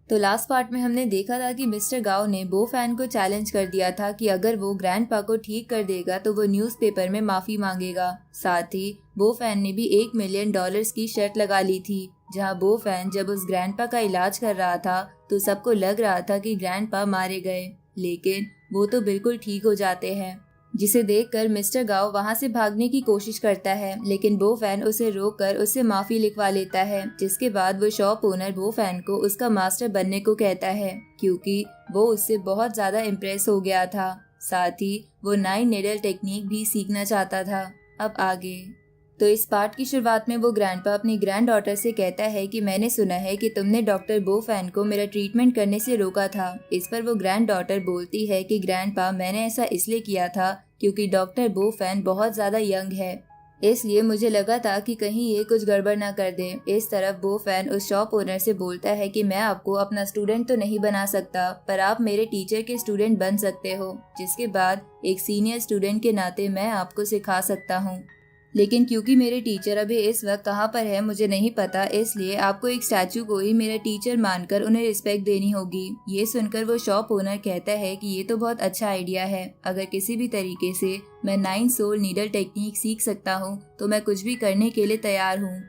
तो last part में हमने देखा था कि मिस्टर गाओ ने बो फैन को चैलेंज कर दिया था कि अगर वो ग्रैंडपा को ठीक कर देगा तो वो न्यूज़पेपर में माफी मांगेगा। साथ ही बो फैन ने भी $1 मिलियन की शर्त लगा ली थी। जहां बो फैन जब उस ग्रैंडपा का इलाज कर रहा था तो सबको लग रहा था कि ग्रैंडपा मारे गए, लेकिन वो तो बिल्कुल ठीक हो जाते हैं। जिसे देखकर मिस्टर गाओ वहां से भागने की कोशिश करता है, लेकिन बो फैन उसे रोककर उससे माफी लिखवा लेता है। जिसके बाद वो शॉप ओनर बो फैन को उसका मास्टर बनने को कहता है, क्योंकि वो उससे बहुत ज्यादा इम्प्रेस हो गया था। साथ ही वो 9 नीडल टेक्निक भी सीखना चाहता था। अब आगे तो इस पार्ट की शुरुआत में वो ग्रैंडपा अपनी ग्रैंड डॉटर से कहता है कि मैंने सुना है कि तुमने डॉक्टर बो फैन को मेरा ट्रीटमेंट करने से रोका था। इस पर वो ग्रैंड डॉटर बोलती है कि ग्रैंडपा मैंने ऐसा इसलिए किया था क्योंकि डॉक्टर बो फैन बहुत ज्यादा यंग है, इसलिए मुझे लगा था कि कहीं ये कुछ गड़बड़ ना कर दे। इस तरफ बो फैन उस शॉप ओनर से बोलता है कि मैं आपको अपना स्टूडेंट तो नहीं बना सकता, पर आप मेरे टीचर के स्टूडेंट बन सकते हो। जिसके बाद एक सीनियर स्टूडेंट के नाते मैं आपको सिखा सकता हूँ, लेकिन क्योंकि मेरे टीचर अभी इस वक्त कहाँ पर है मुझे नहीं पता, इसलिए आपको एक स्टैचू को ही मेरा टीचर मानकर उन्हें रिस्पेक्ट देनी होगी। ये सुनकर वो शॉप ओनर कहता है कि ये तो बहुत अच्छा आइडिया है। अगर किसी भी तरीके से मैं 9 सोल नीडल टेक्निक सीख सकता हूँ तो मैं कुछ भी करने के लिए तैयार हूँ।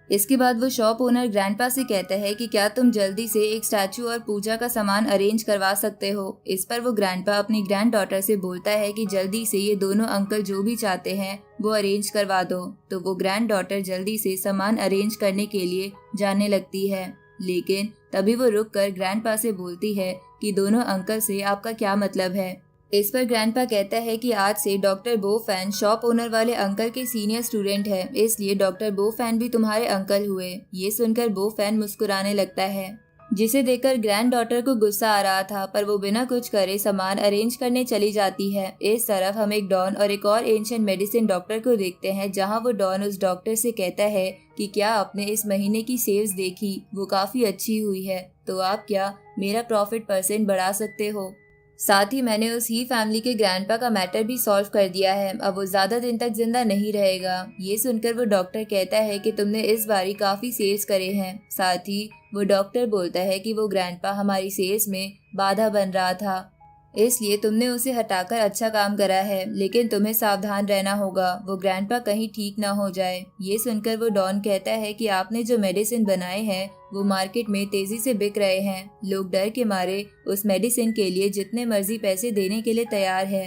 इसके बाद वो शॉप ओनर ग्रैंडपा से कहता है कि क्या तुम जल्दी से एक स्टैचू और पूजा का सामान अरेंज करवा सकते हो। इस पर वो ग्रैंडपा अपनी ग्रैंड डॉटर से बोलता है कि जल्दी से ये दोनों अंकल जो भी चाहते हैं वो अरेंज करवा दो। तो वो ग्रैंड डॉटर जल्दी से सामान अरेंज करने के लिए जाने लगती है, लेकिन तभी वो रुक कर ग्रैंडपा से बोलती है कि दोनों अंकल से आपका क्या मतलब है। इस पर ग्रैंडपा कहता है कि आज से डॉक्टर बो फैन शॉप ओनर वाले अंकल के सीनियर स्टूडेंट है, इसलिए डॉक्टर बो फैन भी तुम्हारे अंकल हुए। ये सुनकर बो फैन मुस्कुराने लगता है, जिसे देखकर ग्रैंड डॉटर को गुस्सा आ रहा था, पर वो बिना कुछ करे सामान अरेंज करने चली जाती है। इस तरफ हम एक डॉन और एक और एंशिएंट मेडिसिन डॉक्टर को देखते हैं, जहां वो डॉन उस डॉक्टर से कहता है कि क्या आपने इस महीने की सेल्स देखी, वो काफी अच्छी हुई है, तो आप क्या मेरा प्रॉफिट % बढ़ा सकते हो। साथ ही मैंने उस ही फैमिली के ग्रैंडपा का मैटर भी सॉल्व कर दिया है, अब वो ज्यादा दिन तक जिंदा नहीं रहेगा। ये सुनकर वो डॉक्टर कहता है कि तुमने इस बारी काफी सेल्स करे हैं। साथ ही वो डॉक्टर बोलता है कि वो ग्रैंडपा हमारी सेल्स में बाधा बन रहा था, इसलिए तुमने उसे हटाकर अच्छा काम करा है, लेकिन तुम्हें सावधान रहना होगा, वो ग्रैंडपा कहीं ठीक ना हो जाए। ये सुनकर वो डॉन कहता है कि आपने जो मेडिसिन बनाए हैं वो मार्केट में तेजी से बिक रहे हैं, लोग डर के मारे उस मेडिसिन के लिए जितने मर्जी पैसे देने के लिए तैयार है।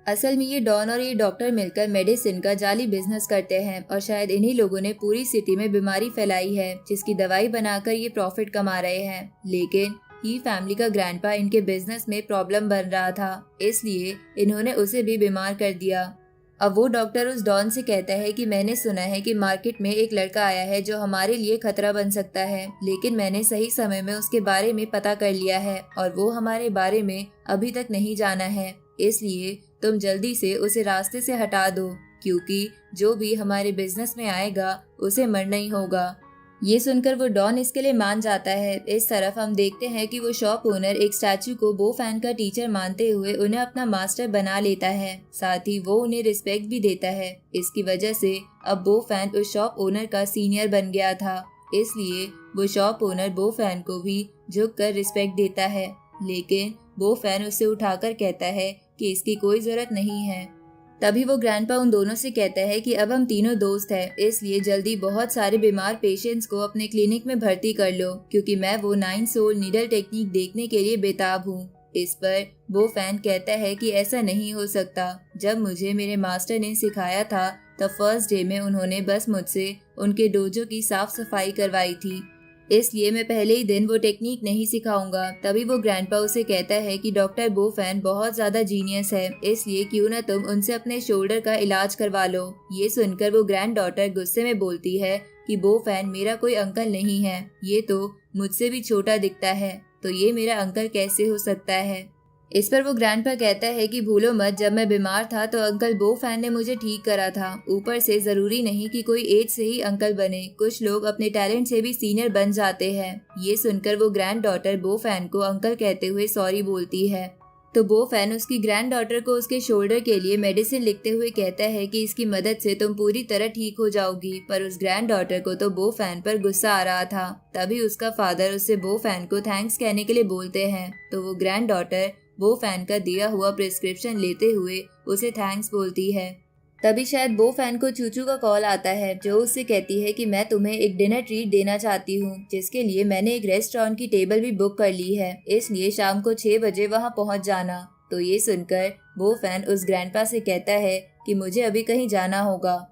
असल में ये डॉन और ये डॉक्टर मिलकर मेडिसिन का जाली बिजनेस करते हैं और शायद इन्हीं लोगों ने पूरी सिटी में बीमारी फैलाई है, जिसकी दवाई बनाकर ये प्रॉफिट कमा रहे हैं। लेकिन ही फैमिली का ग्रैंडपा इनके बिजनेस में प्रॉब्लम बन रहा था, इसलिए इन्होंने उसे भी बीमार कर दिया। अब वो डॉक्टर उस डॉन से कहता है कि मैंने सुना है कि मार्केट में एक लड़का आया है जो हमारे लिए खतरा बन सकता है, लेकिन मैंने सही समय में उसके बारे में पता कर लिया है और वो हमारे बारे में अभी तक नहीं जाना है, इसलिए तुम जल्दी से उसे रास्ते से हटा दो, क्योंकि जो भी हमारे बिजनेस में आएगा उसे मरना ही होगा। ये सुनकर वो डॉन इसके लिए मान जाता है। इस तरफ हम देखते हैं कि वो शॉप ओनर एक स्टैचू को बो फैन का टीचर मानते हुए उन्हें अपना मास्टर बना लेता है, साथ ही वो उन्हें रिस्पेक्ट भी देता है। इसकी वजह से अब बो फैन उस शॉप ओनर का सीनियर बन गया था, इसलिए वो शॉप ओनर बो फैन को भी झुक कर रिस्पेक्ट देता है, लेकिन बो फैन उसे उठाकर कहता है कि इसकी कोई जरूरत नहीं है। तभी वो ग्रैंडपा उन दोनों से कहता है कि अब हम तीनों दोस्त हैं, इसलिए जल्दी बहुत सारे बीमार पेशेंट्स को अपने क्लिनिक में भर्ती कर लो, क्योंकि मैं वो 9 सोल नीडल टेक्निक देखने के लिए बेताब हूँ। इस पर वो फैन कहता है कि ऐसा नहीं हो सकता, जब मुझे मेरे मास्टर ने सिखाया था तब फर्स्ट डे में उन्होंने बस मुझसे उनके डोजो की साफ सफाई करवाई थी, इसलिए मैं पहले ही दिन वो टेक्निक नहीं सिखाऊंगा। तभी वो ग्रैंडपा उसे कहता है कि डॉक्टर बो फैन बहुत ज्यादा जीनियस है, इसलिए क्यों न तुम उनसे अपने शोल्डर का इलाज करवा लो। ये सुनकर वो ग्रैंड डॉटर गुस्से में बोलती है कि बो फैन मेरा कोई अंकल नहीं है, ये तो मुझसे भी छोटा दिखता है, तो ये मेरा अंकल कैसे हो सकता है। इस पर वो ग्रैंडपा कहता है कि भूलो मत, जब मैं बीमार था तो अंकल बो फैन ने मुझे ठीक करा था। ऊपर से जरूरी नहीं कि कोई एज से ही अंकल बने, कुछ लोग अपने टैलेंट से भी सीनियर बन जाते हैं। ये सुनकर वो ग्रैंड डॉटर बो फैन को अंकल कहते हुए सॉरी बोलती है। तो बो फैन उसकी ग्रैंड डॉटर को उसके शोल्डर के लिए मेडिसिन लिखते हुए कहता है कि इसकी मदद से तुम पूरी तरह ठीक हो जाओगी। पर उस ग्रैंड डॉटर को तो बो फैन पर गुस्सा आ रहा था। तभी उसका फादर उससे बो फैन को थैंक्स कहने के लिए बोलते हैं, तो वो ग्रैंड डॉटर बो फैन का दिया हुआ प्रिस्क्रिप्शन लेते हुए उसे थैंक्स बोलती है। तभी शायद बो फैन को चूचू का कॉल आता है, जो उससे कहती है कि मैं तुम्हें एक डिनर ट्रीट देना चाहती हूँ, जिसके लिए मैंने एक रेस्टोरेंट की टेबल भी बुक कर ली है, इसलिए शाम को 6 बजे वहाँ पहुँच जाना। तो ये सुनकर बो फैन उस ग्रैंडपा से कहता है कि मुझे अभी कहीं जाना होगा।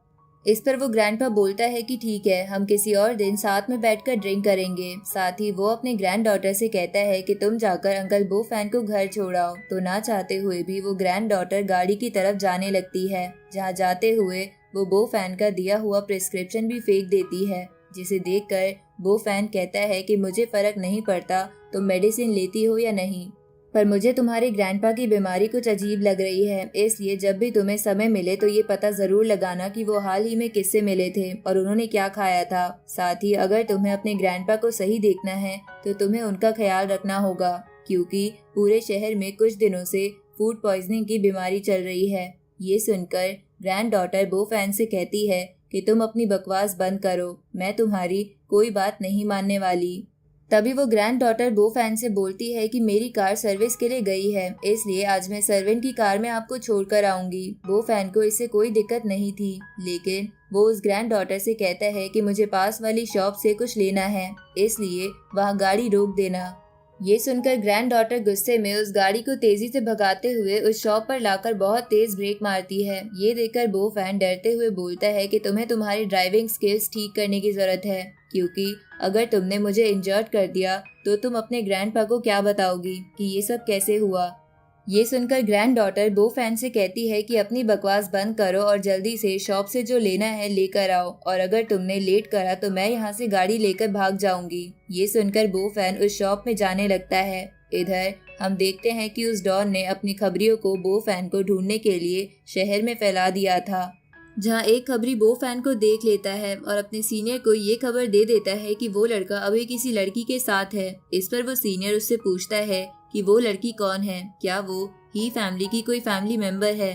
इस पर वो ग्रैंडपा बोलता है कि ठीक है, हम किसी और दिन साथ में बैठकर ड्रिंक करेंगे। साथ ही वो अपने ग्रैंड डॉटर से कहता है कि तुम जाकर अंकल बो फैन को घर छोड़ाओ। तो ना चाहते हुए भी वो ग्रैंड डॉटर गाड़ी की तरफ जाने लगती है, जहाँ जाते हुए वो बो फैन का दिया हुआ प्रिस्क्रिप्शन भी फेंक देती है, जिसे देखकर बो फैन कहता है कि मुझे फर्क नहीं पड़ता तुम मेडिसिन लेती हो या नहीं, पर मुझे तुम्हारे ग्रैंडपा की बीमारी कुछ अजीब लग रही है, इसलिए जब भी तुम्हें समय मिले तो ये पता जरूर लगाना कि वो हाल ही में किससे मिले थे और उन्होंने क्या खाया था। साथ ही अगर तुम्हें अपने ग्रैंडपा को सही देखना है तो तुम्हें उनका ख्याल रखना होगा, क्योंकि पूरे शहर में कुछ दिनों से फूड पॉइजनिंग की बीमारी चल रही है। ये सुनकर ग्रैंड डॉटर बो फैन से कहती है कि तुम अपनी बकवास बंद करो, मैं तुम्हारी कोई बात नहीं मानने वाली। तभी वो ग्रैंड डॉटर बो फैन से बोलती है कि मेरी कार सर्विस के लिए गई है, इसलिए आज मैं सर्वेंट की कार में आपको छोड़कर आऊंगी। बो फैन को इससे कोई दिक्कत नहीं थी, लेकिन वो उस ग्रैंड डॉटर से कहता है कि मुझे पास वाली शॉप से कुछ लेना है, इसलिए वहाँ गाड़ी रोक देना। ये सुनकर ग्रैंड डॉटर गुस्से में उस गाड़ी को तेजी से भगाते हुए उस शॉप पर लाकर बहुत तेज ब्रेक मारती है। ये देखकर बो फैन डरते हुए बोलता है कि तुम्हें तुम्हारी ड्राइविंग स्किल्स ठीक करने की जरूरत है, क्योंकि अगर तुमने मुझे इंजर्ड कर दिया तो तुम अपने ग्रैंडपा को क्या बताओगी कि ये सब कैसे हुआ। ये सुनकर ग्रैंड डॉटर बो फैन से कहती है कि अपनी बकवास बंद करो और जल्दी से शॉप से जो लेना है लेकर आओ, और अगर तुमने लेट करा तो मैं यहाँ से गाड़ी लेकर भाग जाऊंगी। ये सुनकर बो फैन उस शॉप में जाने लगता है। इधर हम देखते हैं कि उस डॉन ने अपनी खबरियों को बो फैन को ढूंढने के लिए शहर में फैला दिया था, जहाँ एक खबरी बो फैन को देख लेता है और अपने सीनियर को ये खबर दे देता है कि वो लड़का अभी किसी लड़की के साथ है। इस पर वो सीनियर उससे पूछता है कि वो लड़की कौन है, क्या वो ही फैमिली की कोई फैमिली मेंबर है।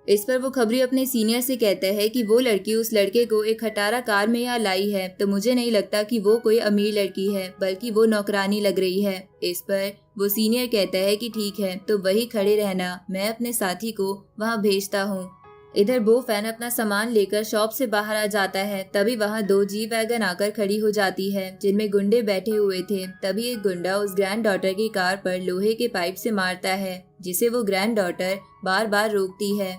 इस पर वो खबरी अपने सीनियर से कहता है कि वो लड़की उस लड़के को एक खटारा कार में यहाँ लाई है, तो मुझे नहीं लगता कि वो कोई अमीर लड़की है, बल्कि वो नौकरानी लग रही है। इस पर वो सीनियर कहता है कि ठीक है, तो वही खड़े रहना, मैं अपने साथी को वहाँ भेजता हूँ। इधर बो फैन अपना सामान लेकर शॉप से बाहर आ जाता है। तभी वहाँ 2 जी वैगन आकर खड़ी हो जाती है, जिनमें गुंडे बैठे हुए थे। तभी एक गुंडा उस ग्रैंड डॉटर की कार पर लोहे के पाइप से मारता है, जिसे वो ग्रैंड डॉटर बार बार रोकती है।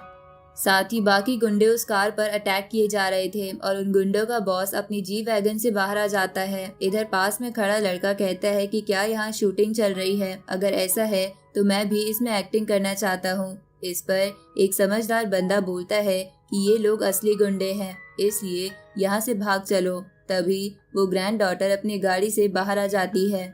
साथ ही बाकी गुंडे उस कार पर अटैक किए जा रहे थे और उन गुंडों का बॉस अपनी जी वैगन से बाहर आ जाता है। इधर पास में खड़ा लड़का कहता है कि क्या यहाँ शूटिंग चल रही है, अगर ऐसा है तो मैं भी इसमें एक्टिंग करना चाहता हूँ। इस पर एक समझदार बंदा बोलता है कि ये लोग असली गुंडे हैं, इसलिए यहाँ से भाग चलो। तभी वो ग्रैंड डॉटर अपनी गाड़ी से बाहर आ जाती है,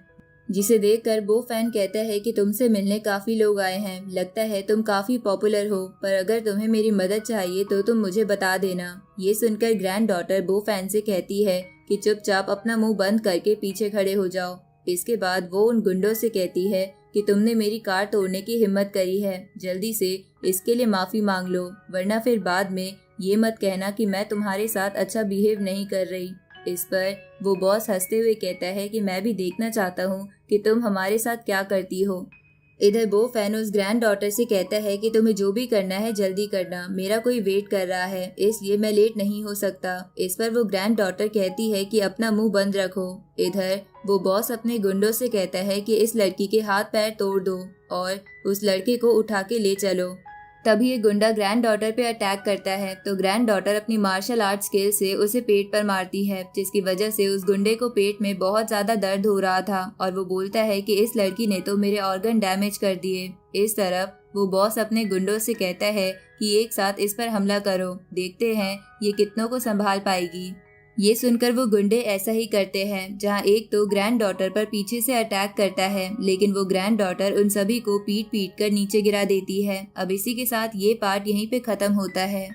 जिसे देखकर बो फैन कहता है कि तुमसे मिलने काफी लोग आए हैं, लगता है तुम काफी पॉपुलर हो, पर अगर तुम्हें मेरी मदद चाहिए तो तुम मुझे बता देना। ये सुनकर ग्रैंड डॉटर बो फैन से कहती है कि चुपचाप अपना मुंह बंद करके पीछे खड़े हो जाओ। इसके बाद वो उन गुंडों से कहती है कि तुमने मेरी कार तोड़ने की हिम्मत करी है, जल्दी से इसके लिए माफी मांग लो, वरना फिर बाद में ये मत कहना कि मैं तुम्हारे साथ अच्छा बिहेव नहीं कर रही। इस पर वो बॉस हंसते हुए कहता है कि मैं भी देखना चाहता हूँ कि तुम हमारे साथ क्या करती हो। इधर बो फैन उस ग्रैंड डॉटर से कहता है कि तुम्हें जो भी करना है जल्दी करना, मेरा कोई वेट कर रहा है, इसलिए मैं लेट नहीं हो सकता। इस पर वो ग्रैंड डॉटर कहती है कि अपना मुंह बंद रखो। इधर वो बॉस अपने गुंडों से कहता है कि इस लड़की के हाथ पैर तोड़ दो और उस लड़के को उठा के ले चलो। तभी ये गुंडा ग्रैंड डॉटर पे अटैक करता है, तो ग्रैंड डॉटर अपनी मार्शल आर्ट स्किल से उसे पेट पर मारती है, जिसकी वजह से उस गुंडे को पेट में बहुत ज्यादा दर्द हो रहा था और वो बोलता है कि इस लड़की ने तो मेरे ऑर्गन डैमेज कर दिए। इस तरफ वो बॉस अपने गुंडों से कहता है कि एक साथ इस पर हमला करो, देखते हैं ये कितनों को संभाल पाएगी। ये सुनकर वो गुंडे ऐसा ही करते हैं, जहाँ एक तो ग्रैंड डॉटर पर पीछे से अटैक करता है, लेकिन वो ग्रैंड डॉटर उन सभी को पीट कर नीचे गिरा देती है। अब इसी के साथ ये पार्ट यहीं पे खत्म होता है।